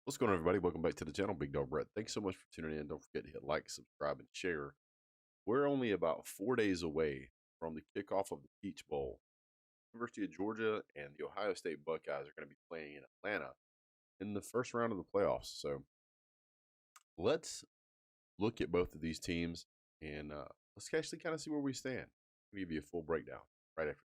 What's going on, everybody? Welcome back to the channel. Big Dog Brett. Thanks so much for tuning in. Don't forget to hit like, subscribe, and share. We're only about 4 days away from the kickoff of the Peach Bowl. University of Georgia and the Ohio State Buckeyes are going to be playing in Atlanta in the first round of the playoffs. So let's look at both of these teams and let's actually kind of see where we stand. I'll give you a full breakdown right after.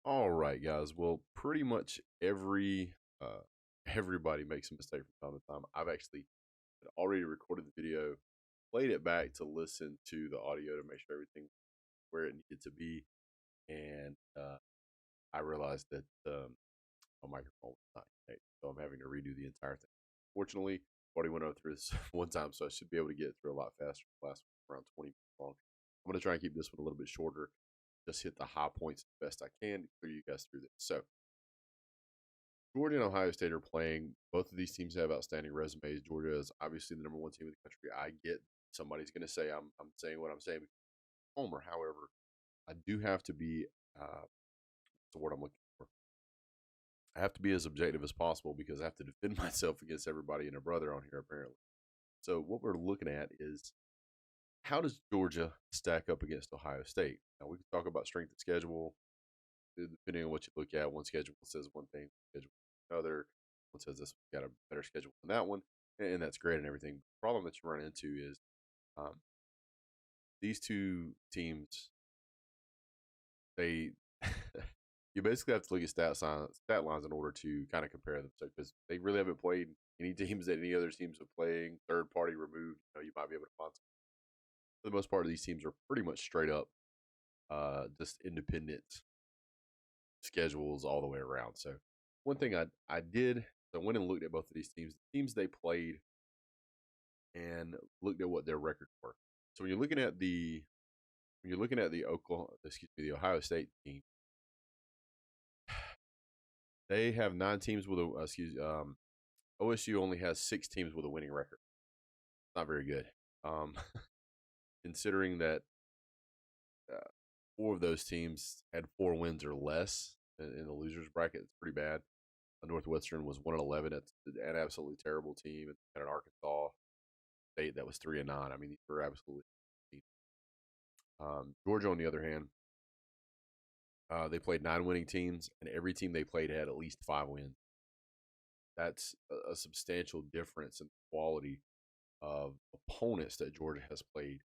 All right, guys. Well, pretty much everybody makes a mistake from time to time. I've actually had already recorded the video, played it back to listen to the audio to make sure everything where it needed to be, and I realized that my microphone was not connected, so I'm having to redo the entire thing. Fortunately, I already went over through this one time, so I should be able to get through a lot faster. Last one around 20 minutes long. I'm going to try and keep this one a little bit shorter. Just hit the high points as best I can to clear you guys through this. So Georgia and Ohio State are playing. Both of these teams have outstanding resumes. Georgia is obviously the number one team in the country. I get somebody's going to say I'm saying what I'm saying. Homer, however, I do have to be what's the word I'm looking for? I have to be as objective as possible because I have to defend myself against everybody and their brother on here apparently. So what we're looking at is how does Georgia stack up against Ohio State? Now we can talk about strength of schedule, depending on what you look at. One schedule says one thing, schedule another. One says this got a better schedule than that one, and that's great and everything. The problem that you run into is um, these two teams. They you basically have to look at stat lines in order to kind of compare them. So because they really haven't played any teams that any other teams are playing, third party removed, you might be able to find some. For the most part, these teams are pretty much straight up, just independent schedules all the way around. So one thing I did, so I went and looked at both of these teams they played, and looked at what their records were. So when you're looking at the the Ohio State team, they have 9 teams with a OSU only has 6 teams with a winning record. Not very good. Um, considering that 4 of those teams had 4 wins or less in the losers bracket, it's pretty bad. Northwestern was 1-11. It's an absolutely terrible team. And an Arkansas State that was 3-9. I mean, these were absolutely. Georgia, on the other hand, they played 9 winning teams, and every team they played had at least 5 wins. That's a substantial difference in the quality of opponents that Georgia has played.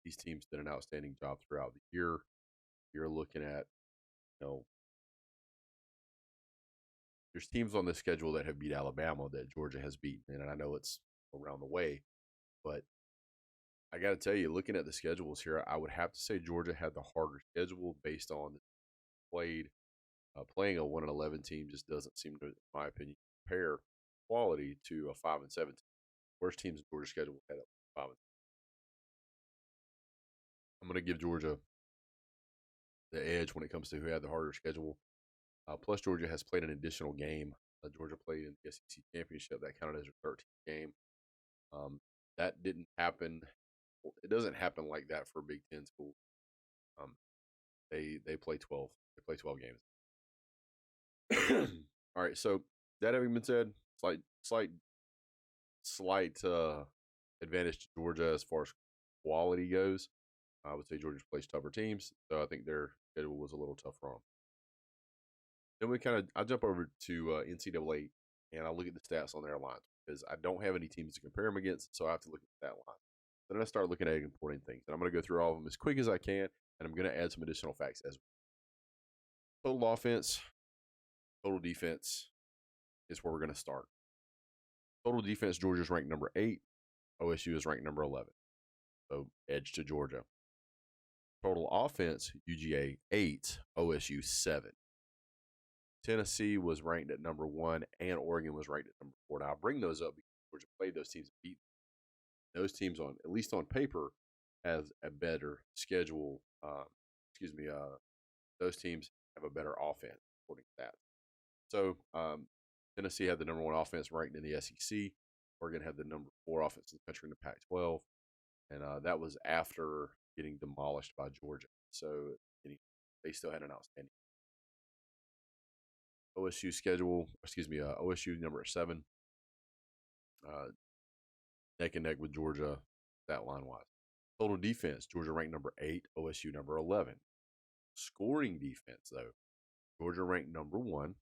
These teams did an outstanding job throughout the year. You're looking at, there's teams on the schedule that have beat Alabama that Georgia has beaten, and I know it's around the way, but I got to tell you, looking at the schedules here, I would have to say Georgia had the harder schedule based on played. Playing a 1-11 team just doesn't seem to, in my opinion, compare quality to a 5-7 team. Worst teams in Georgia's schedule had a 5. I'm going to give Georgia the edge when it comes to who had the harder schedule. Plus, Georgia has played an additional game. Georgia played in the SEC championship. That counted as their 13th game. That didn't happen. It doesn't happen like that for a Big Ten school. They play 12. They play 12 games. All right. So that having been said, slight advantage to Georgia as far as quality goes. I would say Georgia plays tougher teams, so I think their schedule was a little tough for them. Then I jump over to NCAA, and I look at the stats on their lines because I don't have any teams to compare them against, so I have to look at that line. Then I start looking at important things, and I'm going to go through all of them as quick as I can, and I'm going to add some additional facts as well. Total offense, total defense is where we're going to start. Total defense, Georgia's ranked number 8. OSU is ranked number 11. So edge to Georgia. Total offense, UGA 8, OSU 7. Tennessee was ranked at number 1, and Oregon was ranked at number 4. Now, I bring those up because Georgia played those teams and beat them. Those teams, at least on paper, has a better schedule. Those teams have a better offense, according to that. So Tennessee had the number one offense ranked in the SEC. Oregon had the number four offense in the country in the Pac-12, and that was after getting demolished by Georgia. So they still had an outstanding OSU schedule. Excuse me, OSU number 7, uh, neck and neck with Georgia, stat line wise. Total defense, Georgia ranked number 8, OSU number 11. Scoring defense, though, Georgia ranked number 1,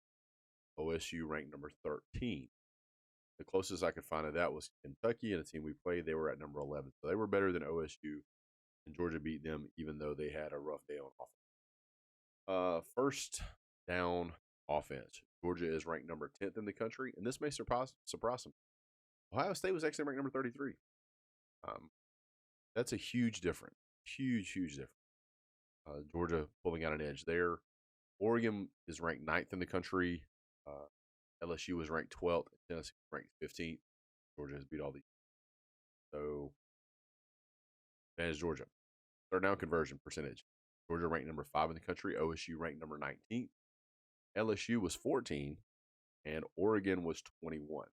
OSU ranked number 13. The closest I could find of that was Kentucky, and a team we played, they were at number 11. So they were better than OSU, and Georgia beat them, even though they had a rough day on offense. First down offense, Georgia is ranked number 10th in the country, and this may surprise some. Ohio State was actually ranked number 33. That's a huge difference. Huge difference. Georgia pulling out an edge there. Oregon is ranked 9th in the country. LSU was ranked 12th. Tennessee was ranked 15th. Georgia has beat all these. So, advantage Georgia. Third down conversion percentage. Georgia ranked number 5 in the country. OSU ranked number 19th. LSU was 14, and Oregon was 21.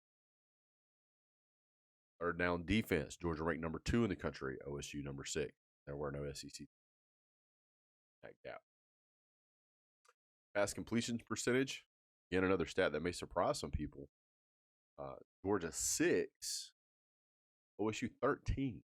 Third down defense. Georgia ranked number 2 in the country. OSU number 6. There were no SEC. That gap. Pass completion percentage. Again, another stat that may surprise some people. Georgia 6, OSU 13.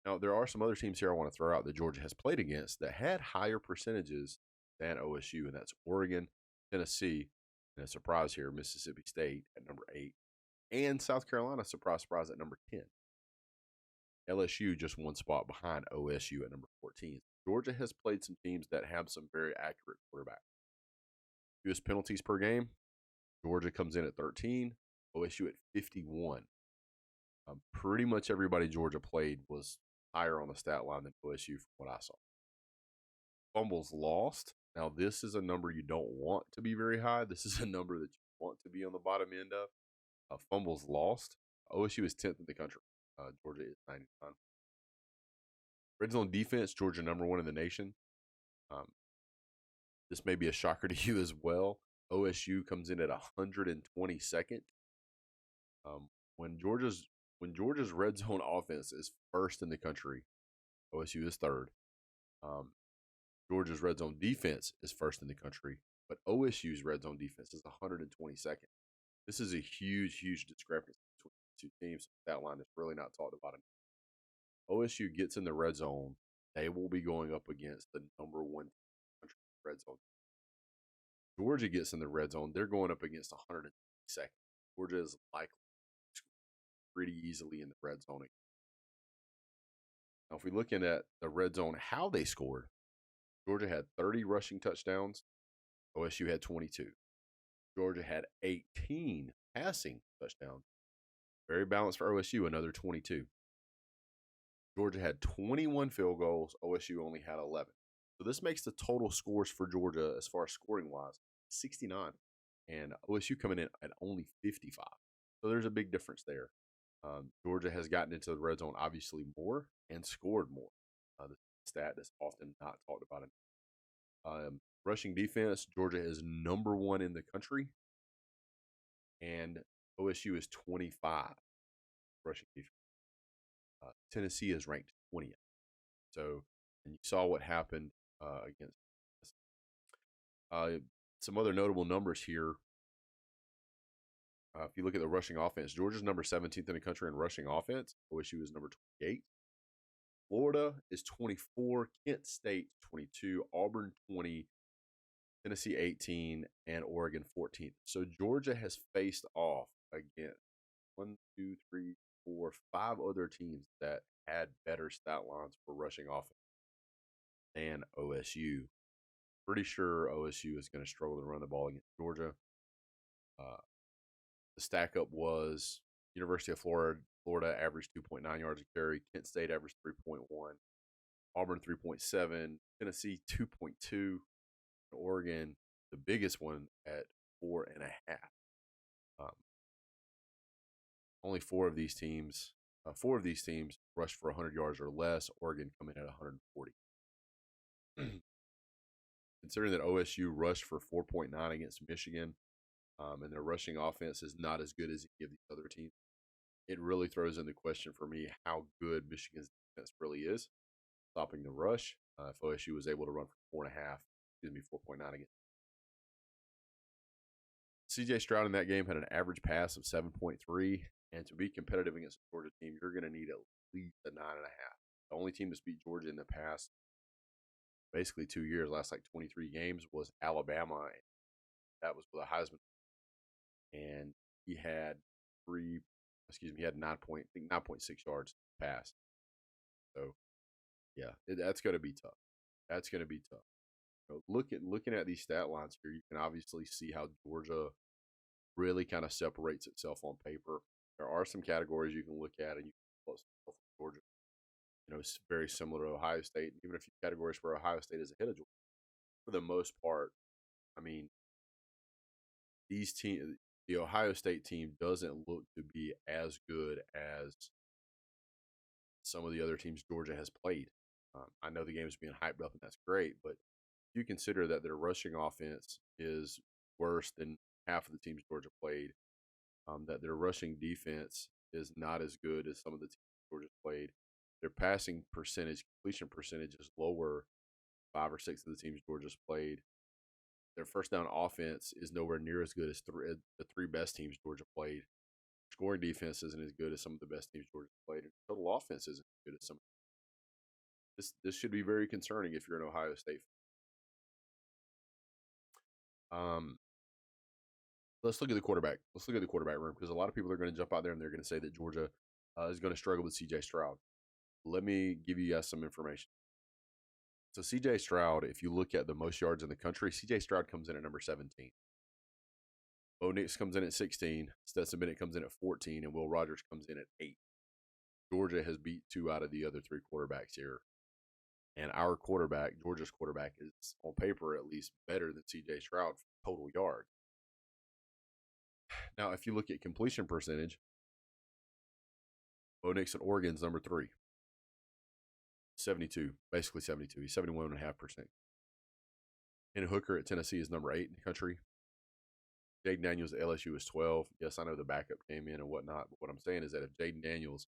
Now, there are some other teams here I want to throw out that Georgia has played against that had higher percentages than OSU, and that's Oregon, Tennessee, and a surprise here, Mississippi State at number 8, and South Carolina, surprise, at number 10. LSU just one spot behind OSU at number 14. Georgia has played some teams that have some very accurate quarterbacks. Fewest penalties per game, Georgia comes in at 13, OSU at 51. Pretty much everybody Georgia played was higher on the stat line than OSU from what I saw. Fumbles lost. Now, this is a number you don't want to be very high. This is a number that you want to be on the bottom end of. Fumbles lost. OSU is 10th in the country. Georgia is 99. Red zone defense, Georgia number 1 in the nation. This may be a shocker to you as well. OSU comes in at 122nd. When Georgia's red zone offense is first in the country, OSU is 3rd. Georgia's red zone defense is first in the country, but OSU's red zone defense is 122nd. This is a huge discrepancy between the two teams. That line is really not talked about enough. OSU gets in the red zone, they will be going up against the number 1 country red zone. Georgia gets in the red zone, they're going up against 122nd. Georgia is likely to score pretty easily in the red zone. Now, if we look at the red zone, how they scored, Georgia had 30 rushing touchdowns. OSU had 22. Georgia had 18 passing touchdowns. Very balanced for OSU, another 22. Georgia had 21 field goals. OSU only had 11. So this makes the total scores for Georgia, as far as scoring-wise, 69. And OSU coming in at only 55. So there's a big difference there. Georgia has gotten into the red zone obviously more and scored more. The stat that's often not talked about. Rushing defense, Georgia is number 1 in the country, and OSU is 25 rushing defense. Tennessee is ranked 20th. So, and you saw what happened against some other notable numbers here. If you look at the rushing offense, Georgia's number 17th in the country in rushing offense. OSU is number 28. Florida is 24. Kent State 22. Auburn 20. Tennessee 18. And Oregon 14th. So Georgia has faced off against 5 other teams that had better stat lines for rushing offense than OSU. Pretty sure OSU is going to struggle to run the ball against Georgia. The stack up was University of Florida averaged 2.9 yards a carry. Kent State averaged 3.1. Auburn 3.7. Tennessee 2.2. Oregon, the biggest one, at 4.5. Only four of these teams rushed for 100 yards or less. Oregon coming in at 140. considering that OSU rushed for 4.9 against Michigan, and their rushing offense is not as good as any of the other teams, it really throws into question for me how good Michigan's defense really is, stopping the rush. If OSU was able to run for 4.9 against CJ Stroud in that game had an average pass of 7.3, and to be competitive against a Georgia team, you're going to need at least a 9.5. The only team to beat Georgia in the past, basically 2 years, last like 23 games, was Alabama. That was with a Heisman, and he had he had 9.6 yards passed. So yeah, that's going to be tough. That's going to be tough. Looking at these stat lines here, you can obviously see how Georgia really kind of separates itself on paper. There are some categories you can look at, and you can close from Georgia. It's very similar to Ohio State, and even a few categories where Ohio State is ahead of Georgia. For the most part, I mean, the Ohio State team doesn't look to be as good as some of the other teams Georgia has played. I know the game is being hyped up, and that's great, but if you consider that their rushing offense is worse than half of the teams Georgia played, that their rushing defense is not as good as some of the teams Georgia played. Their passing percentage, completion percentage is lower 5 or 6 of the teams Georgia's played. Their first down offense is nowhere near as good as the three best teams Georgia played. Scoring defense isn't as good as some of the best teams Georgia played. And total offense isn't as good as some. This should be very concerning if you're an Ohio State fan. Let's look at the quarterback. Let's look at the quarterback room, because a lot of people are going to jump out there and they're going to say that Georgia is going to struggle with CJ Stroud. Let me give you guys some information. So CJ Stroud, if you look at the most yards in the country, CJ Stroud comes in at number 17. Bo Nix comes in at 16. Stetson Bennett comes in at 14, and Will Rogers comes in at 8. Georgia has beat 2 out of the other 3 quarterbacks here. And our quarterback, Georgia's quarterback, is on paper at least better than CJ Stroud for total yards. Now, if you look at completion percentage, Bo Nix at Oregon's number 3. 72, basically 72. He's 71.5%. And Hooker at Tennessee is number 8 in the country. Jaden Daniels at LSU is 12. Yes, I know the backup came in and whatnot, but what I'm saying is that if Jaden Daniels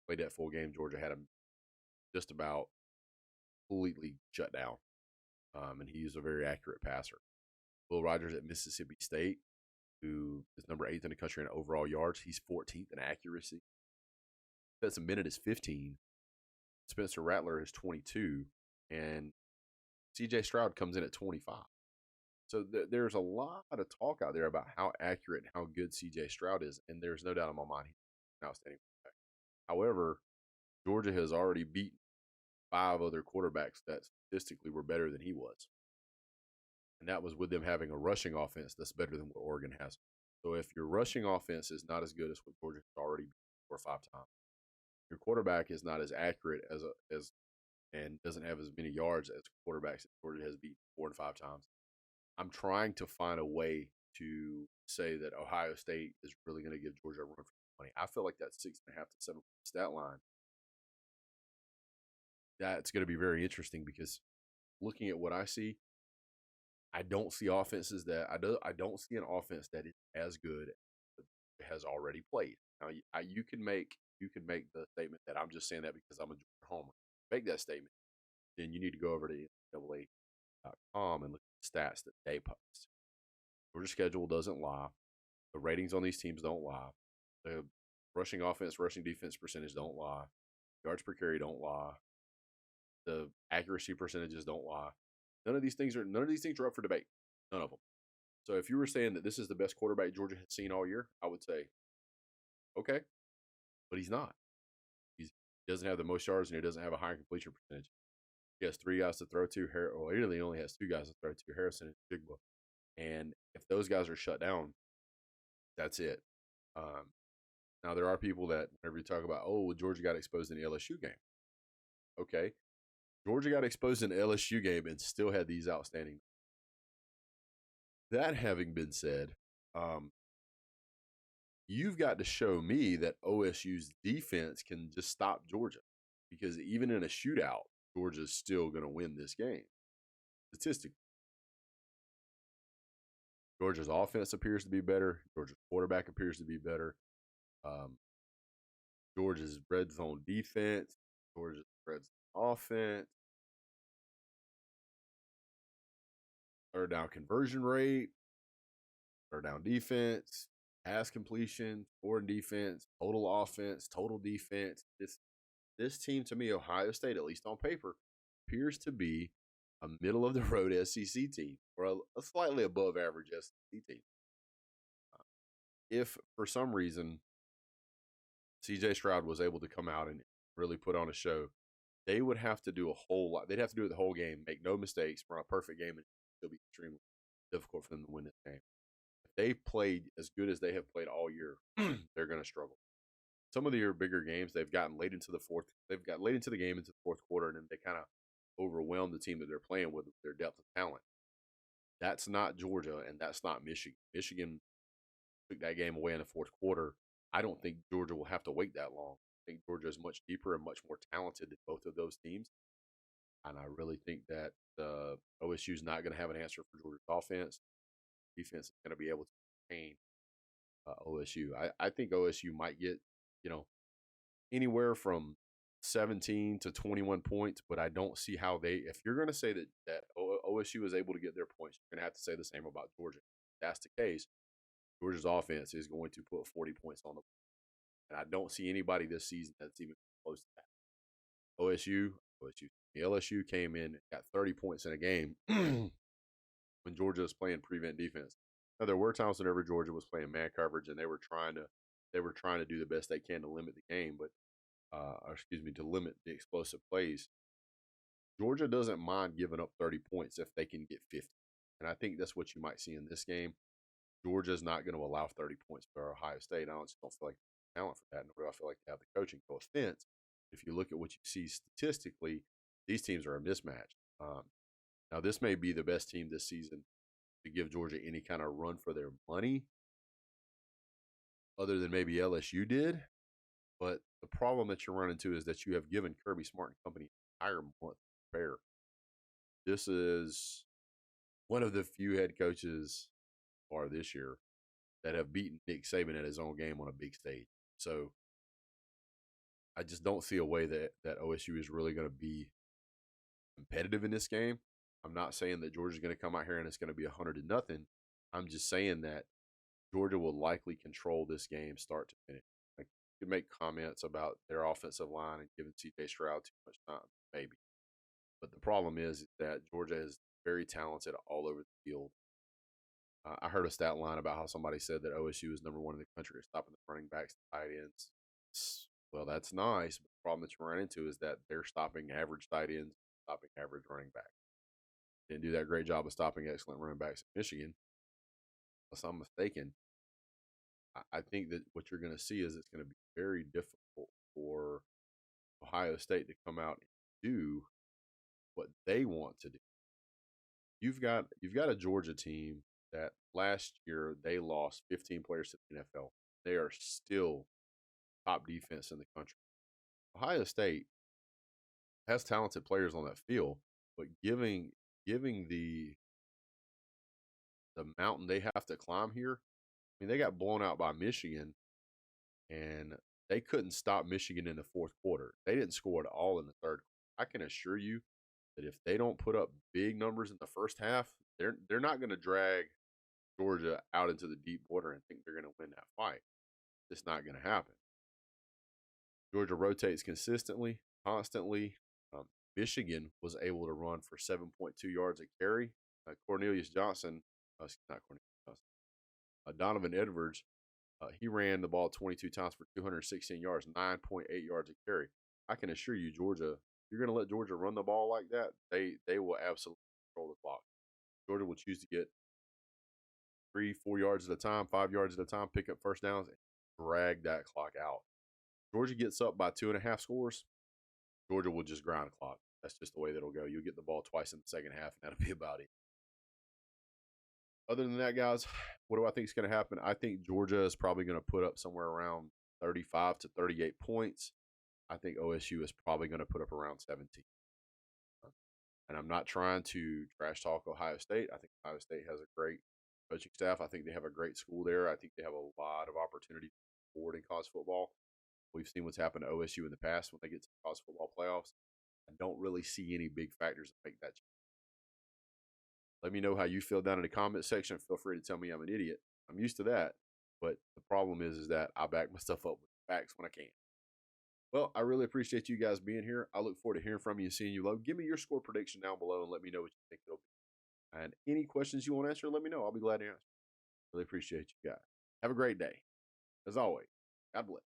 played that full game, Georgia had him just about completely shut down. And he's a very accurate passer. Will Rogers at Mississippi State, who is number 8th in the country in overall yards. He's 14th in accuracy. Stetson Bennett is 15. Spencer Rattler is 22. And CJ Stroud comes in at 25. So there's a lot of talk out there about how accurate and how good CJ Stroud is, and there's no doubt in my mind he's an outstanding quarterback. However, Georgia has already beaten 5 other quarterbacks that statistically were better than he was. And that was with them having a rushing offense that's better than what Oregon has. So if your rushing offense is not as good as what Georgia has already beat 4 or 5 times, your quarterback is not as accurate as and doesn't have as many yards as quarterbacks that Georgia has beat 4 and 5 times. I'm trying to find a way to say that Ohio State is really going to give Georgia a run for money. I feel like that 6.5 to 7 stat line, that's going to be very interesting, because looking at what I see, I don't see offenses that I don't see an offense that is as good as has already played. Now, you can make the statement that I'm just saying that because I'm a Georgia homer. Make that statement, then you need to go over to NCAA.com and look at the stats that they post. Georgia's schedule doesn't lie. The ratings on these teams don't lie. The rushing offense, rushing defense percentage don't lie. Yards per carry don't lie. The accuracy percentages don't lie. None of these things are up for debate. None of them. So if you were saying that this is the best quarterback Georgia has seen all year, I would say, okay, but he's not. He doesn't have the most yards, and he doesn't have a higher completion percentage. He has 3 guys to throw to. Well, he really only has 2 guys to throw to, Harrison and Jigba. And if those guys are shut down, that's it. Now, there are people that whenever you talk about, well, Georgia got exposed in the LSU game. Okay. Georgia got exposed in the LSU game and still had these outstanding. That having been said, you've got to show me that OSU's defense can just stop Georgia, because even in a shootout, Georgia's still going to win this game statistically. Georgia's offense appears to be better. Georgia's quarterback appears to be better. Um, Georgia's red zone defense. Georgia's red zone offense. Third down conversion rate. Third down defense. Pass completion. Scoring defense. Total offense. Total defense. This team, to me, Ohio State, at least on paper, appears to be a middle of the road SEC team or a slightly above average SEC team. If for some reason CJ Stroud was able to come out and really put on a show, they would have to do a whole lot. They'd have to do it the whole game, make no mistakes, run a perfect game, and it'll be extremely difficult for them to win this game. If they played as good as they have played all year, they're going to struggle. Some of their bigger games, they've gotten late into the fourth. They've got late into the game into the fourth quarter, and then they kind of overwhelm the team that they're playing with their depth of talent. That's not Georgia, and that's not Michigan. Michigan took that game away in the fourth quarter. I don't think Georgia will have to wait that long. I think Georgia is much deeper and much more talented than both of those teams. And I really think that OSU is not going to have an answer for Georgia's offense. Defense is going to be able to contain OSU. I think OSU might get, anywhere from 17 to 21 points, but I don't see how if you're going to say that OSU is able to get their points, you're going to have to say the same about Georgia. If that's the case, Georgia's offense is going to put 40 points on the board. And I don't see anybody this season that's even close to that. LSU came in and got 30 points in a game when Georgia was playing prevent defense. Now, there were times whenever Georgia was playing man coverage and they were trying to do the best they can to limit the game, to limit the explosive plays. Georgia doesn't mind giving up 30 points if they can get 50. And I think that's what you might see in this game. Georgia's not going to allow 30 points for Ohio State. I just don't feel like they have talent for that, nor do I feel like they have the coaching. No offense. If you look at what you see statistically, these teams are a mismatch. Now, this may be the best team this season to give Georgia any kind of run for their money, other than maybe LSU did. But the problem that you're running into is that you have given Kirby Smart and company an entire month to prepare. This is one of the few head coaches far this year that have beaten Nick Saban at his own game on a big stage. So I just don't see a way that OSU is really going to be competitive in this game. I'm not saying that Georgia's going to come out here and it's going to be 100-0. I'm just saying that Georgia will likely control this game start to finish. Like, you can make comments about their offensive line and giving CJ Stroud too much time, maybe. But the problem is that Georgia is very talented all over the field. I heard a stat line about how somebody said that OSU is number one in the country at stopping the running backs and tight ends. Well, that's nice, but the problem that you run into is that they're stopping average tight ends, stopping average running backs. Didn't do that great job of stopping excellent running backs in Michigan. Unless I'm mistaken, I think that what you're going to see is it's going to be very difficult for Ohio State to come out and do what they want to do. You've got a Georgia team that last year they lost 15 players to the NFL. They are still top defense in the country. Ohio State has talented players on that field, but giving the mountain they have to climb here, I mean, they got blown out by Michigan, and they couldn't stop Michigan in the fourth quarter. They didn't score at all in the third. I can assure you that if they don't put up big numbers in the first half, they're not going to drag Georgia out into the deep water and think they're going to win that fight. It's not going to happen. Georgia rotates consistently, constantly. Michigan was able to run for 7.2 yards a carry. Cornelius Johnson, not Cornelius Johnson, Donovan Edwards, he ran the ball 22 times for 216 yards, 9.8 yards a carry. I can assure you, Georgia, you're going to let Georgia run the ball like that, they will absolutely control the clock. Georgia will choose to get 3-4 yards at a time, 5 yards at a time, pick up first downs, and drag that clock out. Georgia gets up by 2.5 scores, Georgia will just grind the clock. That's just the way that'll go. You'll get the ball twice in the second half, and that'll be about it. Other than that, guys, what do I think is going to happen? I think Georgia is probably going to put up somewhere around 35 to 38 points. I think OSU is probably going to put up around 17. And I'm not trying to trash talk Ohio State. I think Ohio State has a great coaching staff. I think they have a great school there. I think they have a lot of opportunity forward in college football. We've seen what's happened to OSU in the past when they get to the college football playoffs. I don't really see any big factors that make that change. Let me know how you feel down in the comment section. Feel free to tell me I'm an idiot. I'm used to that. But the problem is that I back myself up with facts when I can. Well, I really appreciate you guys being here. I look forward to hearing from you and seeing you low. Give me your score prediction down below and let me know what you think it'll be. And any questions you want to answer, let me know. I'll be glad to answer. Really appreciate you guys. Have a great day. As always, God bless.